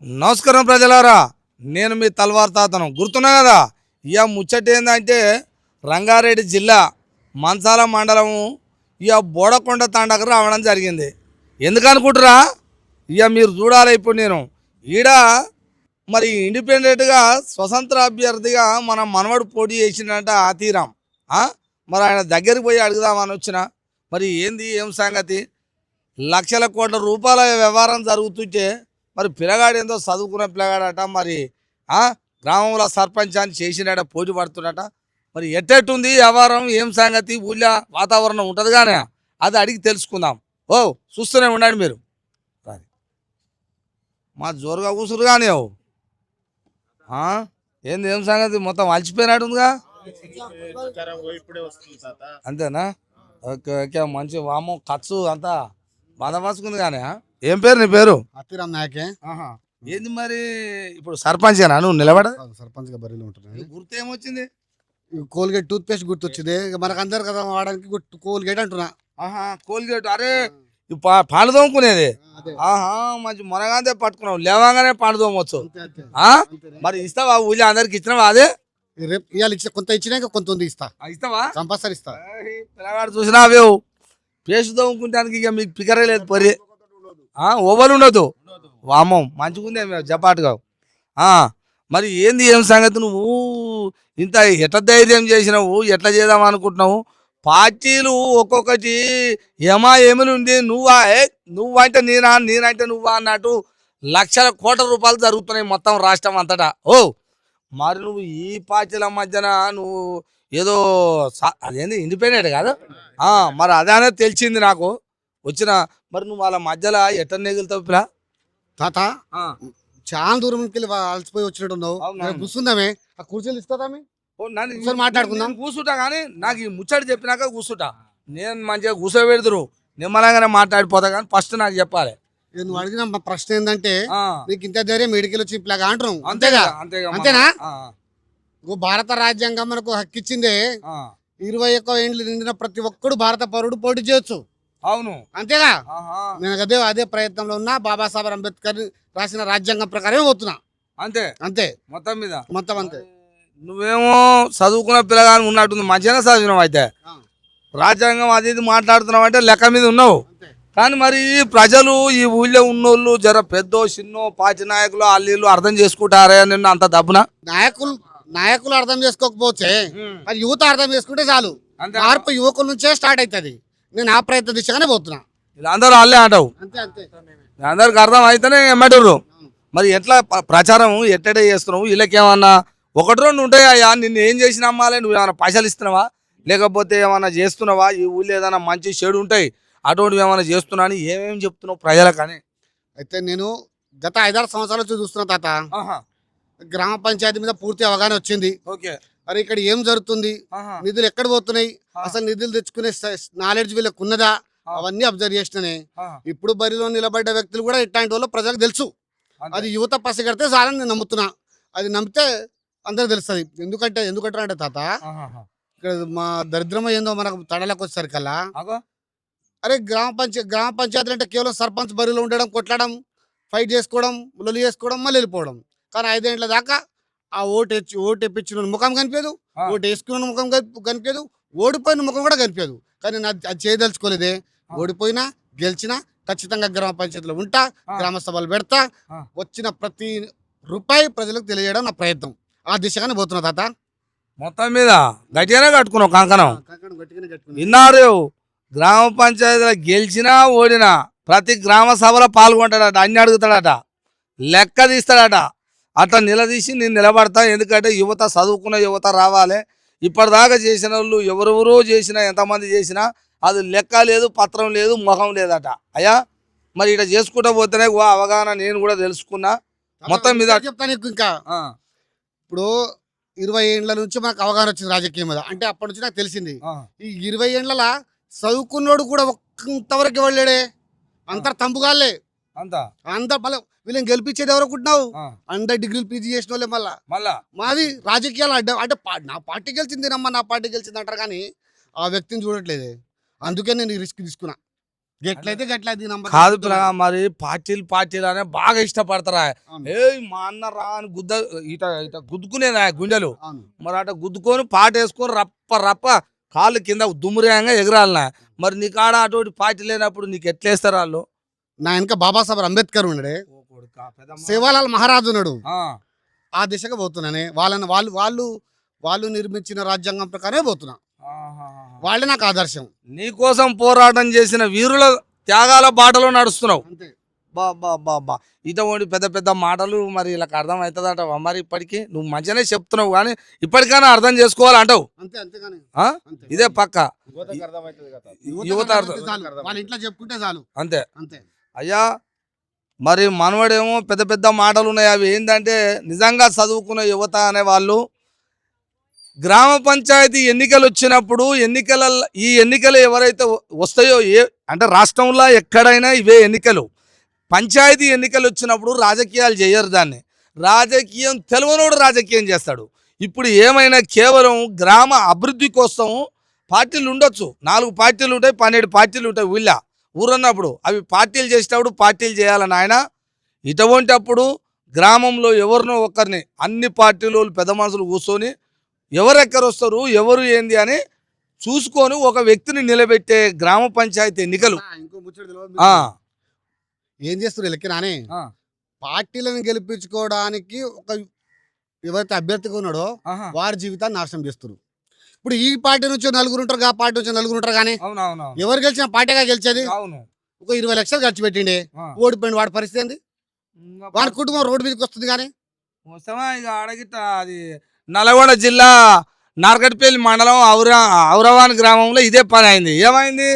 నమస్కారం ప్రజలారా, నేను మీ తల్వార్ తాతను గుర్తున్నా కదా. ఇక ముచ్చట ఏంటంటే రంగారెడ్డి జిల్లా మంచాల మండలము ఇక బోడకొండ తాండకు రావడం జరిగింది. ఎందుకనుకుంటురా? ఇక మీరు చూడాలి. ఇప్పుడు నేను ఈడ మరి ఇండిపెండెంట్గా స్వతంత్ర అభ్యర్థిగా మన మనవడు పోటీ చేసిందంట ఆతీరాం. మరి ఆయన దగ్గరికి పోయి అడుగుదామని వచ్చిన. మరి ఏంది ఏం సంగతి? లక్షల కోట్ల రూపాయల వ్యవహారం జరుగుతుంటే మరి పిల్లగాడు ఏందో చదువుకున్న పిల్లగాడట. మరి గ్రామంలో సర్పంచ్ అని చేసినట, పోటీ పడుతున్నట. మరి ఎట్టెట్టుంది వ్యవహారం, ఏం సంగతి, ఊళ్ళో వాతావరణం ఉంటుంది కానీ అది అడిగి తెలుసుకుందాం. చూస్తూనే ఉండండి మీరు. మా జోరుగా కూసురు కానీ ఏంది ఏం సంగతి, మొత్తం అలసిపోయినట్టుందిగా. అంతేనా? ఓకే ఓకే, మంచి వామో ఖర్చు అంతా బాధపరుచుకుంది కానీ. ఏం పేరు నీ పేరు? అతిరామ్ నాయకే. ఏంది మరి ఇప్పుడు సర్పంచ్ నువ్వు నిలబడ? సర్పంచ్ గా బరిలో ఉంటుంది. గుర్తు ఏమొచ్చింది? కోల్గేట్ టూత్ పేస్ట్ గుర్తొచ్చింది. మనకు అందరు కదా వాడడానికి కోల్గేట్ అంటున్నా. కోల్గేట్. అరే పాలు తోముకునేది. మంచి మొనగానే పట్టుకున్నావు, లేవగానే పాలు తోమవచ్చు. మరి ఇస్తావా ఊళ్ళో అందరికి? ఇచ్చినావా? అదే రేపు ఇవాళ కొంత ఇచ్చినాక కొంత ఉంది ఇస్తా. ఇస్తావా? కంపల్సరీ ఇస్తా. పిల్లగాడు చూసినా అవే పేస్ట్ తోముకుంటానికి ఇక మీకు పికరే లేదు. పరి ఓవలు ఉండదు. వామం మంచిగుందే జపాటుగా. మరి ఏంది ఏం సంగతి? నువ్వు ఇంత ఎట్ట ధైర్యం చేసినావు, ఎట్లా చేద్దాం అనుకుంటున్నావు? పార్టీలు ఒక్కొక్కటి ఏములు ఉంది. నువ్వంటే నేనంటే నువ్వా అన్నట్టు లక్షల కోట్ల రూపాయలు జరుగుతున్నాయి మొత్తం రాష్ట్రం అంతటా. మరి నువ్వు ఈ పార్టీల మధ్యన నువ్వు ఏదో అదేంది ఇండిపెండెంట్ కాదు. మరి అదే అనేది తెలిసింది నాకు వచ్చిన. మరి నువ్వు వాళ్ళ మధ్యలో ఎట్ట నెగులుతావు పిల్ల? తాత చాలా దూరం నుంచి అలసిపోయి వచ్చినట్టున్నావు. కూర్చుందామే, ఆ కుర్చీలు ఇస్తామే, మాట్లాడుకుందాం. కూర్చుంటా కానీ నాకు ఈ ముచ్చట చెప్పినాక కూర్చుంటా. నేను మంచిగా కూర్చోబెడుతురు, నిమ్మలంగానే మాట్లాడిపోతా. కానీ ఫస్ట్ నాకు చెప్పాలి. నువ్వు అడిగిన ప్రశ్న ఏంటంటే నీకు ఇంత ధైర్యం మెడికల్ వచ్చి ఇట్లాగా అంటున్నావు. అంతేగా? అంతేనా? భారత రాజ్యాంగం మనకు హక్కిచ్చిందే 21 ఏళ్ళు నిండిన ప్రతి ఒక్కడు భారత పౌరుడు పోటీ చేయొచ్చు. అవును, అంతేగా? నేను అదే ప్రయత్నంలో ఉన్నా. బాబాసాహెబ్ అంబేద్కర్ రాసిన రాజ్యాంగం ప్రకారమే పోతున్నా. అంతే అంతే, మొత్తం మీద మొత్తం అంతే. నువ్వేమో చదువుకున్న పిల్లగాని ఉన్నట్టుంది, మంచిగానే చదివినావు. అయితే రాజ్యాంగం అది ఇది మాట్లాడుతున్నావు అంటే లెక్క మీద ఉన్నావు. కానీ మరి ప్రజలు ఈ ఊళ్ళో ఉన్నోళ్ళు జర పెద్దో చిన్నో పార్టీ నాయకులు అల్లీళ్ళు అర్థం చేసుకుంటారే నిన్న అంత దబ్బున? నాయకులు అర్థం చేసుకోకపోతే అది యువత అర్థం చేసుకుంటే చాలు. మార్పు యువకుల నుంచే స్టార్ట్ అవుతుంది. నేను ఆ ప్రయత్న దిశగానే పోతున్నా. అందరూ అల్లే అంటావు. అందరికి అర్థం అయితేనే ఎమ్మటరు. మరి ఎట్లా ప్రచారం ఎట్టడే చేస్తున్నావు? వీళ్ళకేమన్నా ఒకటి రెండు ఉంటాయా? నిన్ను ఏం చేసిన అమ్మాలే? నువ్వు ఏమైనా పైసలు ఇస్తున్నావా, లేకపోతే ఏమైనా చేస్తున్నావా? ఈ ఊళ్ళో ఏదైనా మంచి చెడు ఉంటాయి, అటువంటివి ఏమైనా చేస్తున్నా అని ఏమేమి చెప్తున్నావు ప్రజలకని? అయితే నేను గత 5-6 సంవత్సరాల నుంచి చూస్తున్నా తాత. గ్రామ పంచాయతీ మీద పూర్తి అవగాహన వచ్చింది. అరే ఇక్కడ ఏం జరుగుతుంది, నిధులు ఎక్కడ పోతున్నాయి, అసలు నిధులు తెచ్చుకునే నాలెడ్జ్ వీళ్ళకి ఉన్నదా, అవన్నీ అబ్జర్వ్ చేసినానే. ఇప్పుడు బరిలో నిలబడ్డ వ్యక్తులు కూడా ఇట్లాంటి వాళ్ళు ప్రజలకు తెలుసు. అది యువత పసిగడితే చాలని నేను నమ్ముతున్నా. అది నమ్మితే అందరికి తెలుస్తుంది. ఎందుకంటే అంటే తాత, ఇక్కడ మా దరిద్రం ఏందో మనకు తడలకు వచ్చేసరికల్లా, అరే గ్రామ పంచాయతీలు అంటే కేవలం సర్పంచ్ బరిలో ఉండడం, కొట్టడం, ఫైట్ చేసుకోవడం, లొలి చేసుకోవడం, మళ్ళీ వెళ్ళిపోవడం. కానీ 5 ఏళ్ళ దాకా ఆ ఓటు ఎప్పించిన ముఖం కనిపించదు, ఓటు వేసుకున్న ముఖం కనిపించదు, ఓడిపోయిన ముఖం కూడా కనిపించదు. కానీ అది చేయదలుచుకోలేదే. ఓడిపోయినా గెలిచినా ఖచ్చితంగా గ్రామ పంచాయతీలో ఉంటా, గ్రామ సభలు పెడతా, వచ్చిన ప్రతి రూపాయి ప్రజలకు తెలియజేయడం నా ప్రయత్నం. ఆ దిశగానే పోతున్నా తాత. మొత్తం మీద గట్టిగానే కట్టుకున్నావు కంకణం. విన్నారు? గ్రామ పంచాయతీలో గెలిచినా ఓడినా ప్రతి గ్రామ సభలో పాల్గొంటాడట, అన్ని అడుగుతాడట, లెక్క తీస్తాడట. అట్లా నిలదీసి నేను నిలబడతా. ఎందుకంటే యువత, చదువుకున్న యువత రావాలి. ఇప్పటిదాకా చేసిన వాళ్ళు ఎవరెవరో చేసినా, ఎంతమంది చేసినా అది లెక్క లేదు, పత్రం లేదు, ముఖం లేదట. అయ్యా మరి ఇట్లా చేసుకుంటూ పోతేనే అవగాహన నేను కూడా తెలుసుకున్నా. మొత్తం మీద చెప్తాను. ఇంకా ఇప్పుడు 20 ఏళ్ళ నుంచి మనకు అవగాహన వచ్చింది రాజకీయం మీద. అంటే అప్పటి నుంచి నాకు తెలిసింది. ఈ 20 ఏళ్ళ చదువుకున్నోడు కూడా ఒక్కంతవరకు వెళ్ళాడే. అంతా తంపుగాలే. అంతా మళ్ళీ వీళ్ళని గెలిపించేది ఎవరనుకుంటున్నావు? 100 డిగ్రీలు పీజీ చేసిన వాళ్ళే. మళ్ళా మాది రాజకీయాలు అడ్డం. అంటే నా పార్టీ గెలిచింది, నా పార్టీ గెలిచింది అంటారు కానీ ఆ వ్యక్తిని చూడట్లేదే. అందుకే నేను రిస్క్ తీసుకున్నా. గట్లయితే గట్ల దీని నంబర్ కాదు మరి పార్టీలు అనే బాగా ఇష్టపడతారా. అవును. ఏ మా అన్న రా అని ఇట ఇట గుద్దుకునేది గుండెలు. అవును. మరి అట గుద్దుకొని పాట వేసుకొని రప్ప రప్ప కాళ్ళు కింద దుమ్మురేయంగా ఎగరాలనా. మరి నీ కాడ అటువంటి పార్టీ లేనప్పుడు నీకు ఎట్లేస్తారు వాళ్ళు. నా వెనక బాబాసాహెబ్ అంబేద్కర్ ఉన్నాడే, సేవాలాల్ మహారాజు ఉన్నాడు. ఆ దిశగా పోతున్నానే. వాళ్ళు నిర్మించిన రాజ్యాంగం ప్రకారమే పోతున్నా. వాళ్ళే నాకు ఆదర్శం. నీకోసం పోరాటం చేసిన వీరుల త్యాగాల బాటలో నడుస్తున్నావు. అంతే. బా ఇటువంటి పెద్ద పెద్ద మాటలు మరి ఇలా అర్థం అవుతుందట. మరి ఇప్పటికీ నువ్వు మంచిగానే చెప్తున్నావు కానీ ఇప్పటికైనా అర్థం చేసుకోవాలంటావు. అంతే అంతేగాని ఇదే పక్క యువత వాళ్ళ ఇంట్లో చెప్పుకుంటే చాలు. అంతే అంతే. అయ్యా మరి మనవడేమో పెద్ద పెద్ద మాటలు ఉన్నాయి. అవి ఏంటంటే నిజంగా చదువుకున్న యువత అనే వాళ్ళు గ్రామ పంచాయతీ ఎన్నికలు వచ్చినప్పుడు ఈ ఎన్నికలు ఎవరైతే వస్తాయో అంటే రాష్ట్రంలో ఎక్కడైనా ఇవే ఎన్నికలు. పంచాయతీ ఎన్నికలు వచ్చినప్పుడు రాజకీయాలు చేయరు. దాన్ని రాజకీయం తెలియనోడు రాజకీయం చేస్తాడు. ఇప్పుడు ఏమైనా కేవలం గ్రామ అభివృద్ధి కోసం పార్టీలు ఉండొచ్చు. 4 పార్టీలు ఉంటాయి, 12 పార్టీలు ఉంటాయి ఊరన్నప్పుడు. అవి పార్టీలు చేసేటప్పుడు పార్టీలు చేయాలని ఆయన. ఇటువంటి అప్పుడు గ్రామంలో ఎవరినో ఒకరిని అన్ని పార్టీలు పెద్ద మనుషులు కూర్చొని ఎవరెక్కరు వస్తారు ఎవరు ఏంది అని చూసుకొని ఒక వ్యక్తిని నిలబెట్టే గ్రామ పంచాయతీ ఎన్నికలు. ఏం చేస్తారు లెక్కనానే, పార్టీలను గెలిపించుకోవడానికి ఎవరైతే అభ్యర్థిగా ఉన్నాడో వారి జీవితాన్ని నాశనం చేస్తారు. ఇప్పుడు ఈ పార్టీ నుంచి 4 ఉంటారు, ఆ పార్టీ నుంచి 4 ఉంటారు. కానీ ఎవరు గెలిచిన పార్టీగా గెలిచేది. ఒక 20 లక్షలు ఖర్చు పెట్టిండే ఓడిపోయింది. వాడి పరిస్థితి ఏంది? వాడి కుటుంబం రోడ్డు మీదకి వస్తుంది. కానీ అది నల్గొండ జిల్లా నార్కట్పల్లి మండలం ఔరవాన్ గ్రామంలో ఇదే పని అయింది. ఏమైంది?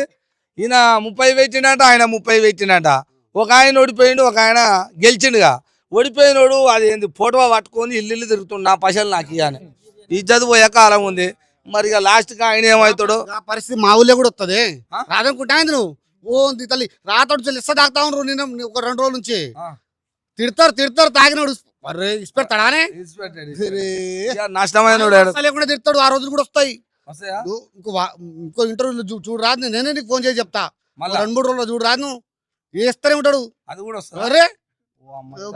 ఈయన 30 పెట్టినట, ఆయన 30 పెట్టినట. ఒక ఆయన ఓడిపోయిండు, ఒక ఆయన గెలిచిండుగా. ఓడిపోయినోడు అది ఏంది ఫోటో పట్టుకొని ఇల్లు తిరుగుతుండు, నా పైసలు నాకు ఇయ్యని. ఇజ్జత్ పోయే కాలం ఉంది. మరి ఇక లాస్ట్కి ఆయన ఏమవుతాడు? ఆ పరిస్థితి మా ఊళ్ళో కూడా వస్తుంది. రాదనుకుంటా నువ్వు ఓ తల్లి రాతోడు చెల్లి ఇస్తా తాగుతా ఉండరు. నేను ఒక 2 రోజుల నుంచి తిడతారు తాగినోడు ఇచ్చిపెడతాడానే నష్టమైన లేకుండా తిడతాడు. ఆ రోజులు కూడా వస్తాయి. ఇంకో ఇంటర్వ్యూలో చూడు రాదు. నేనే నీకు ఫోన్ చేసి చెప్తా. 2-3 రోజుల్లో చూడు రాదు. నువ్వు వేస్తూనే ఉంటాడు. అది కూడా అరే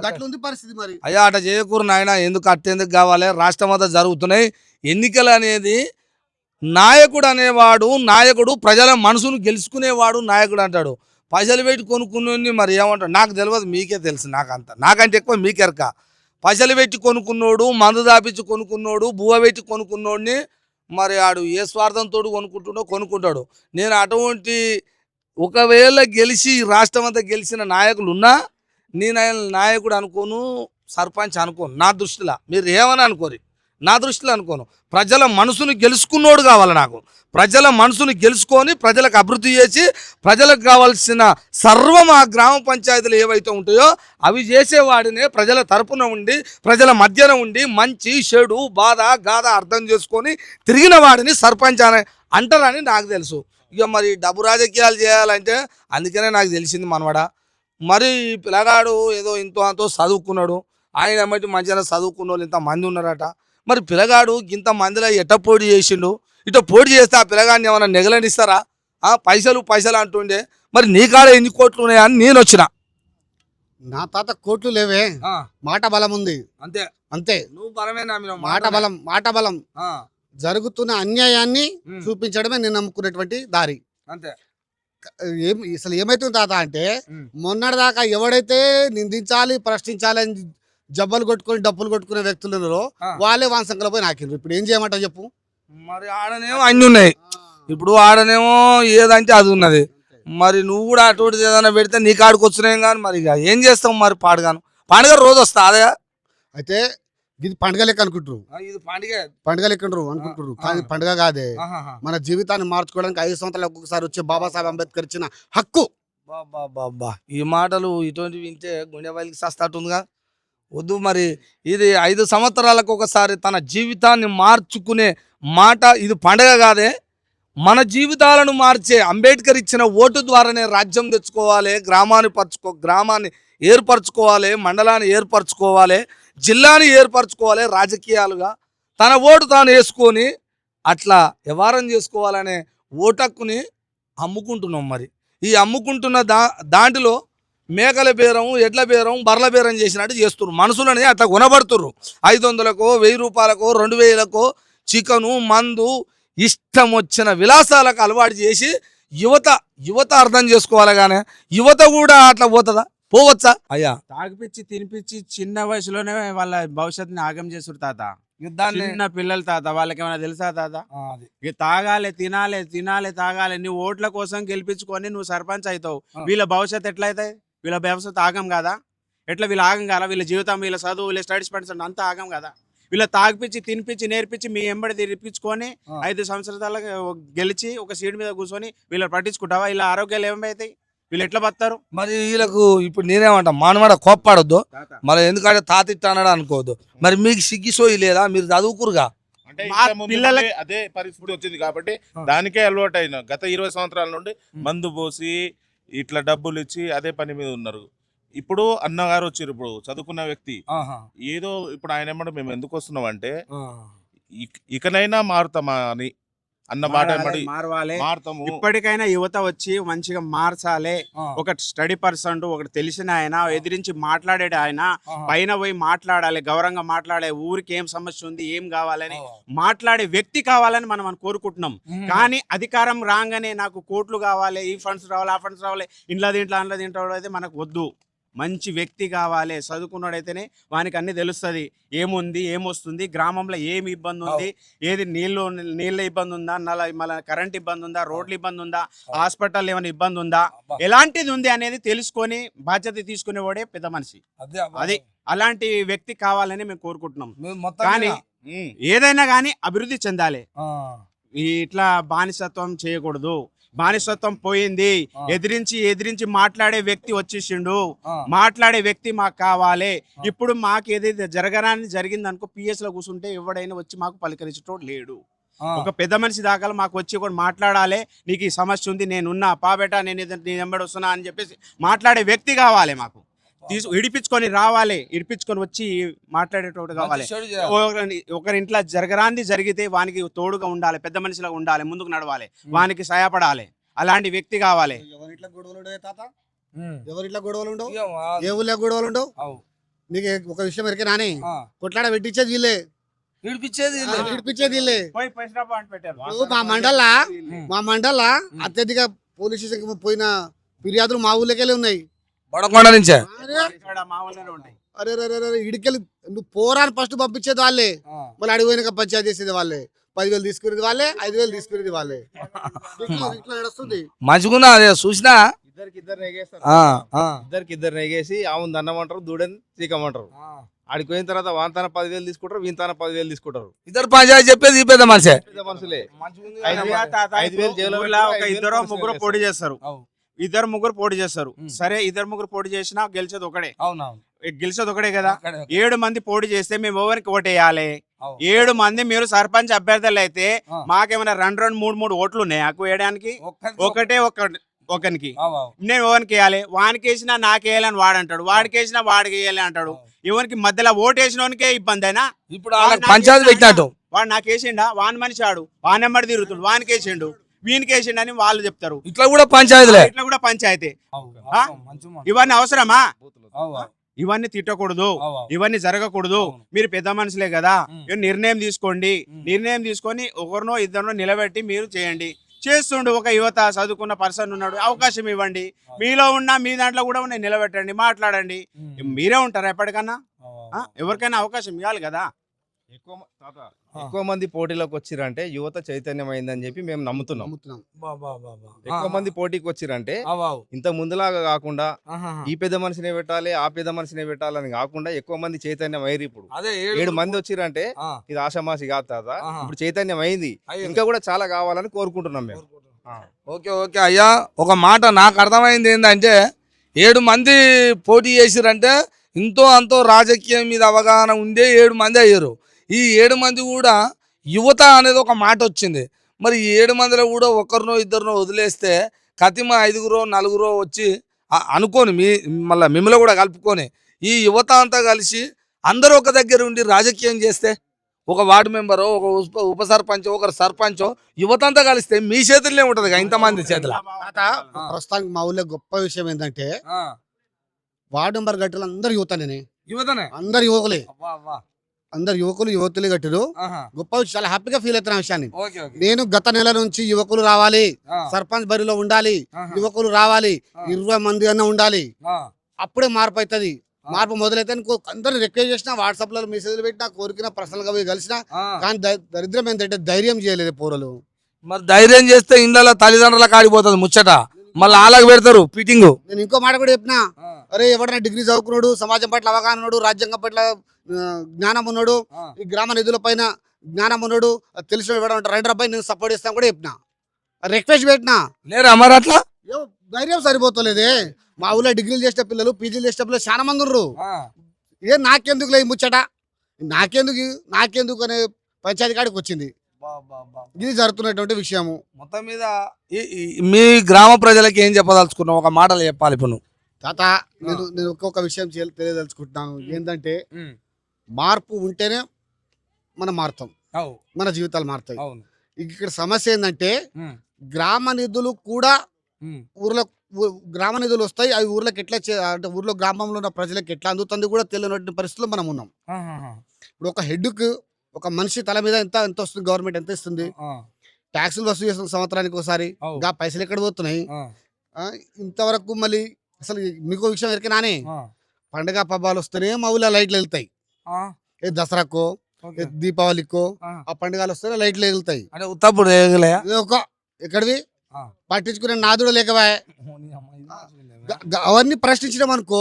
గట్లుంది పరిస్థితి. మరి అయ్యా అట చేయకూరు నాయన. ఎందుకు కావాలి? రాష్ట్రం అంతా జరుగుతున్నాయి ఎన్నికలు అనేది. నాయకుడు ప్రజల మనసును గెలుచుకునేవాడు నాయకుడు అంటాడు. పైసలు పెట్టి కొనుక్కున్నోడిని మరి ఏమంటాడు నాకు తెలియదు, మీకే తెలుసు. నాకంటే ఎక్కువ మీకెరక. పైసలు పెట్టి కొనుక్కున్నోడు, మందు దాపించి కొనుక్కున్నోడు, బువ్వ పెట్టి కొనుక్కున్నోడిని మరి ఆడు ఏ స్వార్థంతో కొనుక్కుంటాడు. నేను అటువంటి ఒకవేళ గెలిచి రాష్ట్రం అంతా గెలిచిన నాయకులు ఉన్నా నేను ఆయన నాయకుడు అనుకోను, సర్పంచ్ అనుకోను. నా దృష్టిలో మీరు ఏమని అనుకోరు, నా దృష్టిలో అనుకోను. ప్రజల మనసును గెలుచుకున్నోడు కావాలి నాకు. ప్రజల మనసును గెలుచుకొని ప్రజలకు అభివృద్ధి చేసి ప్రజలకు కావాల్సిన సర్వం ఆ గ్రామ పంచాయతీలు ఏవైతే ఉంటాయో అవి చేసేవాడినే ప్రజల తరపున ఉండి ప్రజల మధ్యన ఉండి మంచి చెడు బాధ గాథ అర్థం చేసుకొని తిరిగిన వాడిని సర్పంచ్ అని అంటారని నాకు తెలుసు. ఇక మరి డబ్బు రాజకీయాలు చేయాలంటే అందుకనే నాకు తెలిసింది మనవాడ. మరి పిల్లగాడు ఏదో ఇంతో అంతో చదువుకున్నాడు. ఆయన బట్టి మంచిగా చదువుకున్న వాళ్ళు ఇంతమంది ఉన్నారట. మరి పిల్లగాడు ఇంత మందిలో ఎట్ట పోటీ చేసిండు? ఇట పోటీ చేస్తే ఆ పిల్లగాడిని ఏమైనా నెగలనిస్తారా? పైసలు అంటుండే. మరి నీ కాడ ఎన్ని కోట్లు ఉన్నాయని నేను వచ్చిన. నా తాత కోట్లు లేవే, మాట బలం ఉంది. అంతే అంతే. నువ్వు బలమేనా? మాట బలం జరుగుతున్న అన్యాయాన్ని చూపించడమే నేను నమ్ముకునేటువంటి దారి. అంతే. అసలు ఏమైతుంది తాత అంటే మొన్నటిదాకా ఎవడైతే నిందించాలి ప్రశ్నించాలి అని జబ్బలు కొట్టుకొని డబ్బులు కొట్టుకునే వ్యక్తులు వాళ్ళే వాంసంకలో పోయి నాకిండ్రు. ఇప్పుడు ఏం చేయమంటావు చెప్పు? మరి ఆడనేమో అన్ని ఉన్నాయి. ఇప్పుడు ఆడనేమో ఏదంటే అది ఉన్నది. మరి నువ్వు కూడా అటువంటిది ఏదైనా పెడితే నీ కాడికి వచ్చినాయి. కానీ మరి ఇక ఏం చేస్తాం? మరి పండుగ రోజు వస్తా అదే. అయితే ఇది పండుగ లెక్క అనుకుంటారు. ఇది పండుగ లెక్క అనుకుంటారు. కానీ పండుగ కాదే. మన జీవితాన్ని మార్చుకోవడానికి 5 సంవత్సరాలకు ఒకసారి వచ్చే బాబాసాహెబ్ అంబేద్కర్ ఇచ్చిన హక్కు. బాబా ఈ మాటలు ఇటువంటివి వింటే గుండె బయలుకి సస్తాటుందిగా. వద్దు. మరి ఇది 5 సంవత్సరాలకు ఒకసారి తన జీవితాన్ని మార్చుకునే మాట. ఇది పండగ కాదే, మన జీవితాలను మార్చే అంబేద్కర్ ఇచ్చిన ఓటు ద్వారానే రాజ్యం తెచ్చుకోవాలి, గ్రామాన్ని ఏర్పరచుకోవాలి, మండలాన్ని ఏర్పరచుకోవాలి, జిల్లాని ఏర్పరచుకోవాలి. రాజకీయాలుగా తన ఓటు తాను వేసుకొని అట్లా వ్యవహారం చేసుకోవాలనే ఓటక్కుని అమ్ముకుంటున్నాం. మరి ఈ అమ్ముకుంటున్న దాంట్లో మేకల బేరం, ఎడ్ల బేరం, బర్ల బేరం చేసినట్టు చేస్తున్నారు. మనుషులని అట్లా కొనబడుతుర్రు. 500కో 1000 రూపాయలకో 2000కో చికెను, మందు, ఇష్టం వచ్చిన విలాసాలకు అలవాటు చేసి యువత అర్థం చేసుకోవాలి. కానీ యువత కూడా అట్లా పోవచ్చా అయ్యా? తాగిపిచ్చి తినిపించి చిన్న వయసులోనే వాళ్ళ భవిష్యత్తుని ఆగం చేస్తారు తాత. దాన్ని చిన్న పిల్లలు తాత, వాళ్ళకి ఏమైనా తెలుసా తాత? ఇక తాగాలి, తినాలి, తాగాలి. నువ్వు ఓట్ల కోసం గెలిపించుకొని నువ్వు సర్పంచ్ అవుతావు. వీళ్ళ భవిష్యత్తు ఎట్లా అవుతాయి? వీళ్ళ భవిష్యత్తు ఆగం కదా? ఎట్లా వీళ్ళు ఆగం కదా? వీళ్ళ జీవితం, వీళ్ళ చదువు, వీళ్ళ స్టడీస్ పర్సెంట్ అంతా ఆగం కదా? వీళ్ళ తాగిపిచ్చి తినిపించి నేర్పించి మీ ఎంబడి తినిపించుకొని 5 సంవత్సరాలకు గెలిచి ఒక సీట్ మీద కూర్చొని వీళ్ళు పట్టించుకుంటావా? వీళ్ళ ఆరోగ్యాలు ఏమైతాయి? వీళ్ళు ఎట్లా బతారు? మరి వీళ్ళకు ఇప్పుడు నేనేమంటా, మానవాడ కోప్పడొద్దు మరి, ఎందుకంటే తాతిట్ట అన్నాడు అనుకోవద్దు. మరి మీకు సిగ్గిసోయి లేదా? మీరు చదువుకురుగా. అంటే మా ఇంత ముందు పిల్లలకి- నుండి అదే పరిస్థితి వచ్చింది కాబట్టి దానికే అలవాటు అయిన గత 20 సంవత్సరాల నుండి మందు పోసి ఇట్లా డబ్బులు ఇచ్చి అదే పని మీద ఉన్నారు. ఇప్పుడు అన్నగారు వచ్చారు, ఇప్పుడు చదువుకున్న వ్యక్తి ఏదో ఇప్పుడు ఆయన ఏమన్నా మేము ఎందుకు వస్తున్నాం అంటే ఇకనైనా మారుతామా అని అన్న మాట మారవాలి. మారుతాము. ఇప్పటికైనా యువత వచ్చి మంచిగా మార్చాలి. ఒక స్టడీ పర్సన్, ఒకటి తెలిసిన ఆయన, ఎదిరించి మాట్లాడేది ఆయన, పైన పోయి మాట్లాడాలి, గౌరవంగా మాట్లాడే, ఊరికి ఏం సమస్య ఉంది, ఏం కావాలని మాట్లాడే వ్యక్తి కావాలని మనం కోరుకుంటున్నాం. కానీ అధికారం రాగానే నాకు కోట్లు కావాలి, ఈ ఫండ్స్ రావాలి, ఆ ఫండ్స్ రావాలి, ఇంట్లో దీంట్లో అయితే మనకు వద్దు. మంచి వ్యక్తి కావాలి. చదువుకున్నాడైతేనే వానికి అన్ని తెలుస్తుంది. ఏముంది, ఏమొస్తుంది, గ్రామంలో ఏమి ఇబ్బంది ఉంది, ఏది నీళ్ళ ఇబ్బంది ఉందా, మళ్ళీ కరెంట్ ఇబ్బంది ఉందా, రోడ్ల ఇబ్బంది ఉందా, హాస్పిటల్ ఏమైనా ఇబ్బంది ఉందా, ఎలాంటిది ఉంది అనేది తెలుసుకొని బాధ్యత తీసుకునేవాడే పెద్ద మనిషి. అది అలాంటి వ్యక్తి కావాలని మేము కోరుకుంటున్నాం. కానీ ఏదైనా కానీ అభివృద్ధి చెందాలి. ఇట్లా బానిసత్వం చేయకూడదు. బానిసత్వం పోయింది. ఎదిరించి మాట్లాడే వ్యక్తి వచ్చేసిండు. మాట్లాడే వ్యక్తి మాకు కావాలి. ఇప్పుడు మాకు ఏదైతే జరగరాని జరిగింది అనుకో, పిఎస్ లో కూర్చుంటే ఎవడైనా వచ్చి మాకు పలకరించేటోడు లేడు. ఒక పెద్ద మనిషి దాకా మాకు వచ్చి కూడా మాట్లాడాలి. నీకు ఈ సమస్య ఉంది, నేనున్నా, పాబేట, నేను ఎంబడి వస్తున్నా అని చెప్పేసి మాట్లాడే వ్యక్తి కావాలి. మాకు ఇడిపించుకొని రావాలి, ఇడిపించుకొని వచ్చి మాట్లాడేటోడు కావాలి. ఒకరి ఇంట్లో జరగరాంది జరిగితే వానికి తోడుగా ఉండాలి, పెద్ద మనిషిగా ఉండాలి, ముందుకు నడవాలి, వానికి సహాయపడాలి. అలాంటి వ్యక్తి కావాలి. ఎవరిట్లా గొడవలు ఉండవు తాత? ఎవరిట్లా గొడవలు ఉండవు? ఏ ఊళ్ళో గొడవలు ఉండవు? నీకు ఒక విషయం ఎరికే నాని, కొట్లాడ పెట్టించేది వీళ్ళే, విడిపించేది వీళ్ళే. మా మండల అత్యధిక పోలీస్ స్టేషన్ పోయిన ఫిర్యాదులు మా ఊళ్ళకెళ్ళి ఉన్నాయి. బొడకొండ నుంచే. అరే ఇడికెళ్ళి నువ్వు పోరాని ఫస్ట్ పంపించేది వాళ్ళే, మళ్ళీ అడిగిపోయినాక పంచాయతీ చేసేది వాళ్ళే. 10,000 తీసుకునేది వాళ్ళే, 5,000 తీసుకునేది వాళ్ళే. ఇట్లా నడుస్తుంది. మంచిగున్నా అదే చూసినా. ఇద్దరు నెగేసి ఆమె దన్నమంటారు, దూడని చీకమంటారు. ఆడికి పోయిన తర్వాత వాంతాన 10,000 తీసుకుంటారు, వీంతాన 10,000 తీసుకుంటారు. ఇద్దరు పంచాయతీ చెప్పేది ఈ పెద్ద మనిషే. పెద్ద మనుషులే. 5,000 జైలు ఇద్దరు ముగ్గురు పోటీ చేస్తారు. ఇద్దరు ముగ్గురు పోటీ చేస్తారు. సరే, ఇద్దరు ముగ్గురు పోటీ చేసినా గెలిచేది ఒకడే కదా. 7 మంది పోటీ చేస్తే మేము ఎవరికి ఓటేయాలి? 7 మంది మీరు సర్పంచ్ అభ్యర్థులు అయితే మాకేమైనా 2 3 ఓట్లు ఉన్నాయి నాకు వేయడానికి? ఒకరికి నేను ఎవరికి వేయాలి? వానికి వేసినా నాకేయాలని వాడంటాడు, వాడికి వేసినా వాడికి వేయాలి అంటాడు. ఎవరికి మధ్యలో ఓటు వేసినోనికే ఇబ్బంది అయినా ఇప్పుడు పంచాయతీ పెట్టినట్టు వాడు నాకు వేసిండా, వాని మనిషి ఆడు, వానెమ్మడి తిరుగుతుడు, వానికి వేసిండు, వీనికి వేసిండు అని వాళ్ళు చెప్తారు. ఇట్లా కూడా పంచాయతీ. ఇవన్నీ అవసరమా? ఇవన్నీ తిట్టకూడదు, ఇవన్నీ జరగకూడదు. మీరు పెద్ద మనుషులే కదా, నిర్ణయం తీసుకోండి. నిర్ణయం తీసుకొని ఒకరినో ఇద్దరినో నిలబెట్టి మీరు చేయండి. చేస్తుండు ఒక యువత, చదువుకున్న పర్సన్ ఉన్నాడు, అవకాశం ఇవ్వండి. మీలో ఉన్న మీ దాంట్లో కూడా నిలబెట్టండి, మాట్లాడండి. మీరే ఉంటారా ఎప్పటికన్నా? ఎవరికైనా అవకాశం ఇవ్వాలి కదా. ఎక్కువ మంది పోటీలోకి వచ్చిరంటే యువత చైతన్యం అయిందని చెప్పి మేము నమ్ముతున్నాం. ఎక్కువ మంది పోటీకి వచ్చిరంటే ఇంత ముందులాగా కాకుండా ఈ పెద్ద మనిషినే పెట్టాలి, ఆ పెద్ద మనిషినే పెట్టాలని కాకుండా ఎక్కువ మంది చైతన్యం అయ్యారు. ఇప్పుడు 7 మంది వచ్చిరంటే ఇది ఆషామాషి కాదు తాత. ఇప్పుడు చైతన్యం అయింది, ఇంకా కూడా చాలా కావాలని కోరుకుంటున్నాం మేము. ఓకే అయ్యా, ఒక మాట నాకు అర్థమైంది ఏంటంటే 7 మంది పోటీ చేసిరంటే ఇంతో అంతో రాజకీయం మీద అవగాహన ఉండే 7 మంది అయ్యారు. ఈ 7 మంది కూడా యువత అనేది ఒక మాట వచ్చింది. మరి ఈ 7 మందిలో కూడా ఒకరినో ఇద్దరినో వదిలేస్తే కతిమ 5గురో 4గురో వచ్చి అనుకోని మళ్ళీ మిమ్మల్ని కూడా కలుపుకొని ఈ యువత అంతా కలిసి అందరూ ఒక దగ్గర ఉండి రాజకీయం చేస్తే ఒక వార్డు మెంబరో, ఒక ఉప సర్పంచో, ఒకరు సర్పంచో, యువత అంతా కలిస్తే మీ చేతుల్లో ఉంటది ఇంతమంది చేతుల. తాత ప్రస్తుతానికి మా ఊళ్ళో గొప్ప విషయం ఏంటంటే వార్డు మెంబర్ గట్టులు అందరు యువతనే, యువతనే అందరు యువకులే, అందరు యువకులు యువతులే గట్టులు. గొప్ప విషయం, చాలా హ్యాపీగా ఫీల్ అవుతున్న విషయాన్ని. నేను గత నెల నుంచి యువకులు రావాలి, సర్పంచ్ బరిలో ఉండాలి, యువకులు రావాలి, 20 మంది అన్న ఉండాలి, అప్పుడే మార్పు అవుతుంది. మార్పు మొదలైతే అందరూ రిక్వెస్ట్ చేసిన, వాట్సాప్ లో మెసేజ్లు పెట్టినా, కోరికిన పర్సనల్ గా పోయి కలిసిన, కానీ దరిద్రం ఏంటంటే ధైర్యం చేయలేదు పోరలు. మరి ధైర్యం చేస్తే ఇండ్ల తల్లిదండ్రుల కాడిపోతుంది ముచ్చట, మళ్ళీ ఆలకు పెడతారు ఫిట్టింగ్. నేను ఇంకో మాట కూడా చెప్పినా, అరే ఎవరైనా డిగ్రీ చదువుకున్నాడు, సమాజం పట్ల అవగాహన ఉన్నాడు, రాజ్యాంగం పట్ల జ్ఞానం ఉన్నాడు, ఈ గ్రామ నిధుల పైన జ్ఞానం ఉన్నాడు, తెలిసిన ఎవరు రైడర్ అబ్బాయి నేను సపోర్ట్ చేస్తాను కూడా చెప్పినా, రిక్వెస్ట్ పెట్టినా. లేరా మరి అట్లా ధైర్యం సరిపోతలేదే. మా ఊళ్ళో డిగ్రీలు చేసే పిల్లలు, పీజీలు చేసే పిల్లలు చాలా మంది ఉన్నారు. నాకెందుకు లేదు ముచ్చట, నాకెందుకు అనే పంచాయతీ కాడికి వచ్చింది. ఇది జరుగుతున్నటువంటి విషయము. మొత్తం మీద మీ గ్రామ ప్రజలకి ఏం చెప్పదలుచుకున్నావు, ఒక మాటలు చెప్పాలి ఇప్పుడు నువ్వు. తాత నేను ఒక్కొక్క విషయం తెలియదలుచుకుంటున్నాను. ఏంటంటే మార్పు ఉంటేనే మనం మారుతాం, మన జీవితాలు మారుతాయి. ఇక్కడ సమస్య ఏంటంటే గ్రామ నిధులు కూడా ఊర్లో గ్రామ నిధులు వస్తాయి, అవి ఊర్లోకి ఎట్లా అంటే ఊర్లో గ్రామంలో ఉన్న ప్రజలకు ఎట్లా అందుతుంది కూడా తెలియని పరిస్థితుల్లో మనం ఉన్నాం. ఇప్పుడు ఒక హెడ్కు, ఒక మనిషి తల మీద ఎంత వస్తుంది, గవర్నమెంట్ ఎంత ఇస్తుంది, ట్యాక్సులు వసూలు చేస్తున్న సంవత్సరానికి ఒకసారి, గా పైసలు ఎక్కడ పోతున్నాయి ఇంతవరకు. మళ్ళీ అసలు మీకు విషయం ఎరికినానే, పండుగ పబ్బాలు వస్తేనే మా ఊళ్ళో లైట్లు వెళ్తాయి. దసరాకో, దీపావళికో, ఆ పండుగలు వస్తేనే లైట్లు వెళ్తాయి. ఎక్కడివి పట్టించుకునే నాదుడు లేకవా. అవన్నీ ప్రశ్నించడం అనుకో,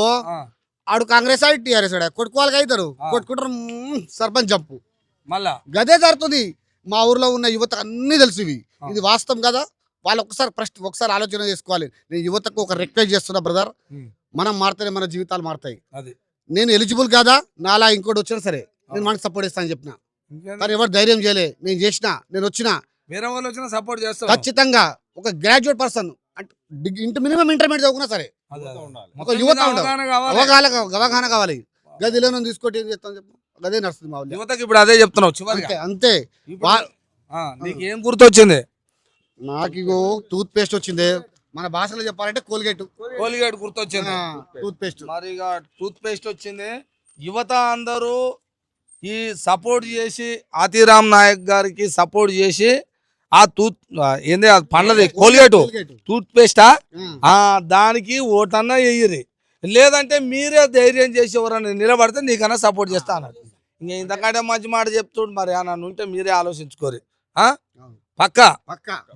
ఆడు కాంగ్రెస్ ఆడు టీఆర్ఎస్ ఆడు కొట్టుకోవాలి అవుతారు, కొట్టుకుంటారు సర్పంచ్ జంపు. మళ్ళా గదే జరుగుతుంది. మా ఊర్లో ఉన్న యువత అన్ని తెలుసు, ఇది వాస్తవం కదా. వాళ్ళు ఒకసారి ఆలోచన చేసుకోవాలి. నేను యువతకు ఒక రిక్వెస్ట్ చేస్తున్నా, బ్రదర్, మనం మారితేనే మన జీవితాలు మారుతాయి. నేను ఎలిజిబుల్ కాదా, నాలా ఇంకోటి వచ్చినా సరే నేను మనకు సపోర్ట్ చేస్తాను చెప్పిన, కానీ ఎవరు ధైర్యం చేయలే. నేను వచ్చినా వేరే వాళ్ళు వచ్చినా సపోర్ట్ చేస్తాను ఖచ్చితంగా. ఒక గ్రాడ్యుయేట్ పర్సన్ అంటే మినిమం ఇంటర్మీడియట్ చదువుకున్నా సరే ఒక యువత అవగాహన కావాలి. గదిలో తీసుకోటి ఏం చేస్తాను చెప్పు, గదే నడుస్తుంది మా యువతకి. ఇప్పుడు అదే చెప్తున్నావు చివరికి. అంతే. నీకు ఏం గుర్తొచ్చింది? నాకు ఇగో టూత్ పేస్ట్ వచ్చింది, మన భాషలో చెప్పాలంటే కోల్గేట్ గుర్తొచ్చింది. టూత్ పేస్ట్, మరి టూత్ పేస్ట్ వచ్చింది. యువత అందరూ ఈ సపోర్ట్ చేసి ఆతిరామ్ నాయక్ గారికి సపోర్ట్ చేసి ఆ ఏంది పండ్లది కోల్గేట్ టూత్ పేస్టా, దానికి ఓటన్నా వేయరు. లేదంటే మీరే ధైర్యం చేసి ఎవరన్నా నిలబడితే నీకన్నా సపోర్ట్ చేస్తా అన్నాడు. ఇంకా ఇంతకంటే మంచి మాట చెప్తుడు. మరి నన్ను ఉంటే మీరే ఆలోచించుకోరు. పక్క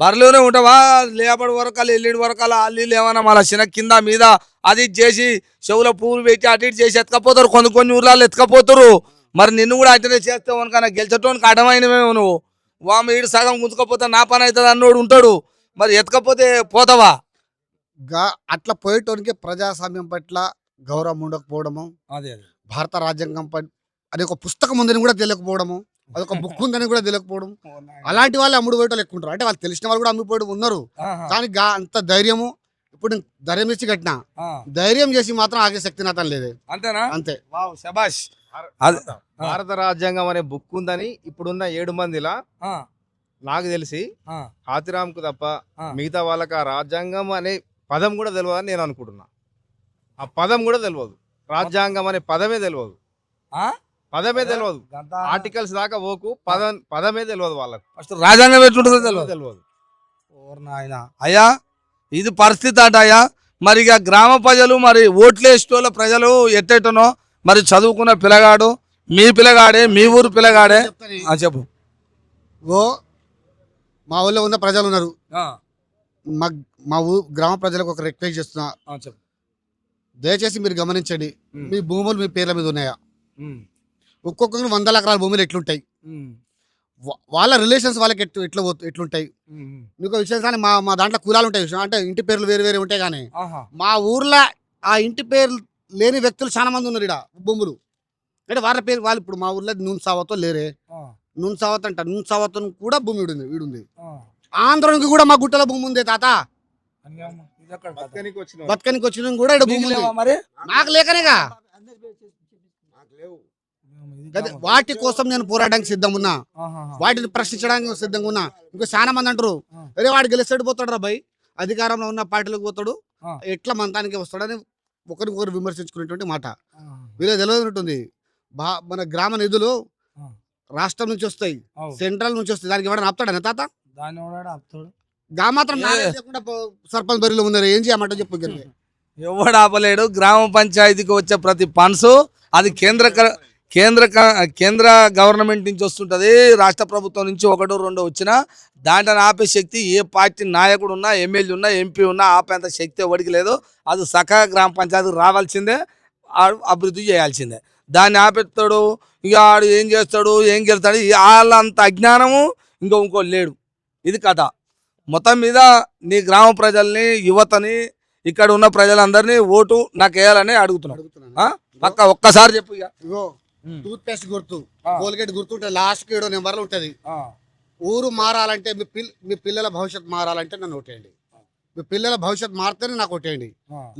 బరిలోనే ఉంటావా, లేపటి వరకాలు ఎల్లిడి వరకాలు అల్లీలు ఏమన్నా మళ్ళీ చిన్న కింద మీద అది చేసి చెవుల పువ్వులు పెట్టి అటు ఇటు చేసి ఎత్తుకపోతారు. కొన్ని ఊర్లలో ఎత్తుకపోతారు. మరి నిన్ను కూడా అటనే చేస్తావు అనుకన్నా గెలిచటోనికి అడమైనవేమో నువ్వు. వామ ఈడు సగం గుంజుకపోతే నా పని అవుతుంది అన్నోడు ఉంటాడు. మరి ఎత్తుకపోతే పోతావా? అట్లా పోయేటోనికి ప్రజాస్వామ్యం పట్ల గౌరవం ఉండకపోవడము, భారత రాజ్యాంగం అది ఒక పుస్తకం ఉందని కూడా తెలియకపోవడము, అదొక బుక్ ఉందని కూడా తెలియకపోవడం, అలాంటి వాళ్ళు అమ్ముడు పోయేటోళ్ళు ఎక్కువ ఉంటారు. అంటే వాళ్ళు తెలిసిన వాళ్ళు కూడా అమ్ముడు ఉన్నారు. కానీ అంత ధైర్యము ఇప్పుడు ధైర్యం ఇచ్చి కట్టినా, ధైర్యం చేసి మాత్రం ఆగే శక్తి నాతం లేదే. అంతేనా? అంతే. శబాష్. భారత రాజ్యాంగం అనే బుక్ ఉందని ఇప్పుడున్న 7 మందిలా నాకు తెలిసి హాతిరామ్కు తప్ప మిగతా వాళ్ళకి ఆ రాజ్యాంగం అనే పదం కూడా తెలియదని నేను అనుకుంటున్నా. ఆ పదం కూడా తెలియదు, రాజ్యాంగం అనే పదమే తెలియదు, ఆర్టికల్స్ దాకా పోకు, పదమే తెలియదు వాళ్ళకు. ఫస్ట్ రాజ్యాంగం ఎట్లుంటుందో తెలియదు. అయ్యా ఇది పరిస్థితి అట అయ్యా. మరి ఇక గ్రామ ప్రజలు, మరి ఓట్లేసేటోళ్ళ ప్రజలు ఎట్టేటనో, మరి చదువుకున్న పిల్లగాడు, మీ పిల్లగాడే, మీ ఊరు పిల్లగాడే. చెప్పు. మా ఊళ్ళో ఉన్న ప్రజలు ఉన్నారు, మా గ్రామ ప్రజలకు ఒక రిక్వెస్ట్ చేస్తున్నా. దయచేసి మీరు గమనించండి, మీ భూములు మీ పేర్ల మీద ఉన్నాయా? ఒక్కొక్కరు 100 ఎకరాల భూములు ఎట్లుంటాయి, వాళ్ళ రిలేషన్స్ వాళ్ళకి ఎట్లుంటాయి. నీకు విషయం కానీ మా దాంట్లో కులాలు ఉంటాయి, అంటే ఇంటి పేర్లు వేరు వేరే ఉంటాయి. కానీ మా ఊర్లో ఆ ఇంటి పేర్లు లేని వ్యక్తులు చాలా మంది ఉన్నారు. ఇక్కడ భూములు అంటే వాళ్ళ పేరు వాళ్ళు ఇప్పుడు మా ఊర్లో నూన్ సావతో లేరే, నూన్ సావత్ అంట, నూన్ సావత్ కూడా భూమి వీడుంది. ఆంధ్రానికి కూడా మా గుట్టల భూమి ఉంది తాత. బతకనికి వచ్చిన కూడా ఇక్కడ భూమి ఉంది. నాకు లేకనేగా వాటి కోసం నేను పోరాటానికి సిద్ధంగా ఉన్నా, వాటిని ప్రశ్నించడానికి సిద్ధంగా ఉన్నా. ఇంకా చాలా మంది అంటారు అరే వాడు గెలిస్తాడు పోతాడు రా భయ్, అధికారంలో ఉన్న పార్టీలకు పోతాడు, ఎట్లా మంతానికి వస్తాడని ఒకరికొకరు విమర్శించుకునేటువంటి మాట. వీళ్ళకి తెలియదు ఉంటుంది. మన గ్రామ నిధులు రాష్ట్రం నుంచి వస్తాయి, సెంట్రల్ నుంచి వస్తాయి. దానికి ఎవరైనా ఆపుతాడనే తాత? గా మాత్రం నాలెడ్జ్ లేకుండా సర్పంచ్ బరిలో ఉన్నారు, ఏం చేయమంట చెప్పు. ఎవడు ఆపలేడు. గ్రామ పంచాయతీకి వచ్చే ప్రతి ఫండ్స్ అది కేంద్ర గవర్నమెంట్ నుంచి వస్తుంటుంది, రాష్ట్ర ప్రభుత్వం నుంచి ఒకటో రెండో వచ్చినా దాంట్లో ఆపే శక్తి ఏ పార్టీ నాయకుడు ఉన్నా, ఎమ్మెల్యే ఉన్నా, ఎంపీ ఉన్నా ఆపేంత శక్తి ఎవరికి లేదు. అది సఖా గ్రామ పంచాయతీకి రావాల్సిందే, అభివృద్ధి చేయాల్సిందే. దాన్ని ఆపెత్తాడు ఇక ఆడు ఏం చేస్తాడు, ఏం గెలుస్తాడు, వాళ్ళంత అజ్ఞానము ఇంకో లేడు. ఇది కథ. మొత్తం మీద నీ గ్రామ ప్రజల్ని, యువతని, ఇక్కడ ఉన్న ప్రజలందరినీ ఓటు నాకు వేయాలని అడుగుతున్నాడు. పక్క ఒక్కసారి చెప్పు. ఇక టూత్ పేస్ట్ గుర్తు, కోల్గేట్ గుర్తు ఉంటుంది, లాస్ట్ ఏడో నెంబర్లు ఉంటుంది. ఊరు మారాలంటే మీ పిల్లల భవిష్యత్తు మారాలంటే నన్ను ఓటేయండి. మీ పిల్లల భవిష్యత్తు మారితేనే నాకు ఓటేయండి,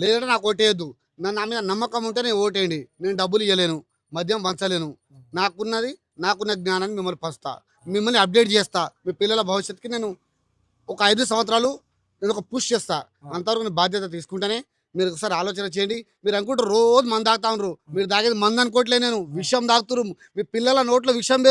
లేదంటే నాకు ఓటేయద్దు. నా మీద నమ్మకం ఉంటేనే ఓటేయండి. నేను డబ్బులు ఇవ్వలేను, మద్యం పంచలేను. నాకున్న జ్ఞానాన్ని మిమ్మల్ని పంచుతా, మిమ్మల్ని అప్డేట్ చేస్తా. మీ పిల్లల భవిష్యత్తుకి నేను ఒక 5 సంవత్సరాలు నేను ఒక పుష్ చేస్తా. అంతవరకు నేను బాధ్యత తీసుకుంటానే. మీరు ఒకసారి ఆలోచన చేయండి. మీరు అనుకుంటారు రోజు మందు తాగుతా ఉన్నారు, మీరు తాగేది మందు అనుకోవట్లే, నేను విషం తాగుతున్నారు. మీ పిల్లల నోట్లో విషం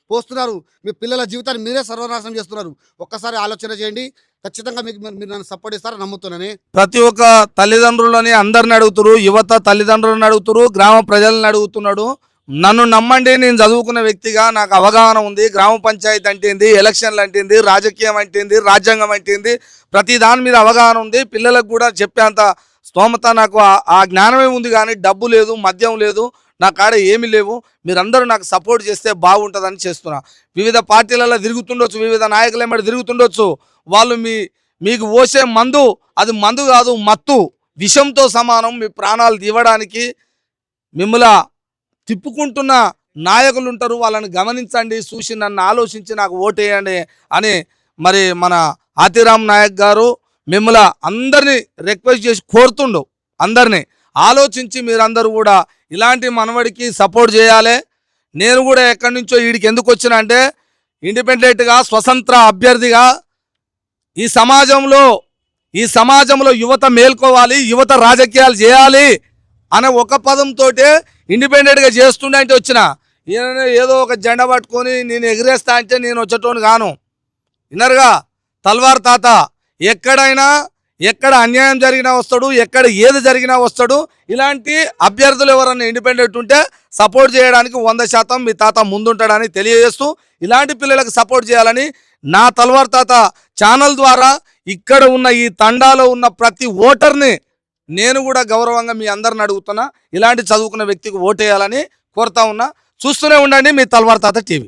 పోస్తున్నారు. మీ పిల్లల జీవితాన్ని మీరే సర్వనాశనం చేస్తున్నారు. ఒక్కసారి ఆలోచన చేయండి. ఖచ్చితంగా మీరు నన్ను సపోర్ట్ ఇస్తారని నమ్ముతున్నానే. ప్రతి ఒక్క తల్లిదండ్రులని అందరిని అడుగుతున్నారు, యువత తల్లిదండ్రులను అడుగుతున్నారు, గ్రామ ప్రజలను అడుగుతున్నాడు. నన్ను నమ్మండి, నేను చదువుకున్న వ్యక్తిగా నాకు అవగాహన ఉంది. గ్రామ పంచాయతీ అంటే ఏంది, ఎలక్షన్లు అంటే ఏంది, రాజకీయం అంటే ఏంది, రాజ్యాంగం అంటే ఏంది, ప్రతి దాని మీద అవగాహన ఉంది. పిల్లలకు కూడా చెప్పేంత స్తోమత నాకు ఆ జ్ఞానమే ఉంది. కానీ డబ్బు లేదు, మద్యం లేదు, నా కాడ ఏమీ లేవు. మీరందరూ నాకు సపోర్ట్ చేస్తే బాగుంటుందని చేస్తున్నా. వివిధ పార్టీలలో తిరుగుతుండొచ్చు, వివిధ నాయకుల వెంబడి తిరుగుతుండొచ్చు. వాళ్ళు మీకు పోసే మందు అది మందు కాదు, మత్తు, విషంతో సమానం. మీ ప్రాణాలు తీయడానికి మిమ్మల్ని తిప్పుకుంటున్న నాయకులు ఉంటారు. వాళ్ళని గమనించండి, చూసి నన్ను ఆలోచించి నాకు ఓటేయండి అని మరి మన ఆతిరామ్ నాయక్ గారు మిమ్మల్ని అందరినీ రిక్వెస్ట్ చేసి కోరుతుండు. అందరినీ ఆలోచించి మీరందరూ కూడా ఇలాంటి మనవడికి సపోర్ట్ చేయాలి. నేను కూడా ఎక్కడి నుంచో వీడికి ఎందుకు వచ్చినా అంటే ఇండిపెండెంట్గా, స్వతంత్ర అభ్యర్థిగా ఈ సమాజంలో యువత మేల్కోవాలి, యువత రాజకీయాలు చేయాలి అనే ఒక పదంతో ఇండిపెండెంట్గా చేస్తుండే అంటే వచ్చిన. ఈయన ఏదో ఒక జెండా పట్టుకొని నేను ఎగిరేస్తా అంటే నేను వచ్చేటోని గాను. విన్నరుగా తల్వార్ తాత ఎక్కడ అన్యాయం జరిగినా వస్తాడు, ఎక్కడ ఏది జరిగినా వస్తాడు. ఇలాంటి అభ్యర్థులు ఎవరన్నా ఇండిపెండెంట్ ఉంటే సపోర్ట్ చేయడానికి 100% మీ తాత ముందుంటాడని తెలియజేస్తూ ఇలాంటి పిల్లలకు సపోర్ట్ చేయాలని నా తల్వార్ తాత ఛానల్ ద్వారా ఇక్కడ ఉన్న ఈ తండాలో ఉన్న ప్రతి ఓటర్ని నేను కూడా గౌరవంగా మీ అందరిని అడుగుతున్నా. ఇలాంటి చదువుకున్న వ్యక్తికి ఓటేయాలని కోరుతా ఉన్నా. చూస్తూనే ఉండండి మీ తల్వార్ తాత టీవీ.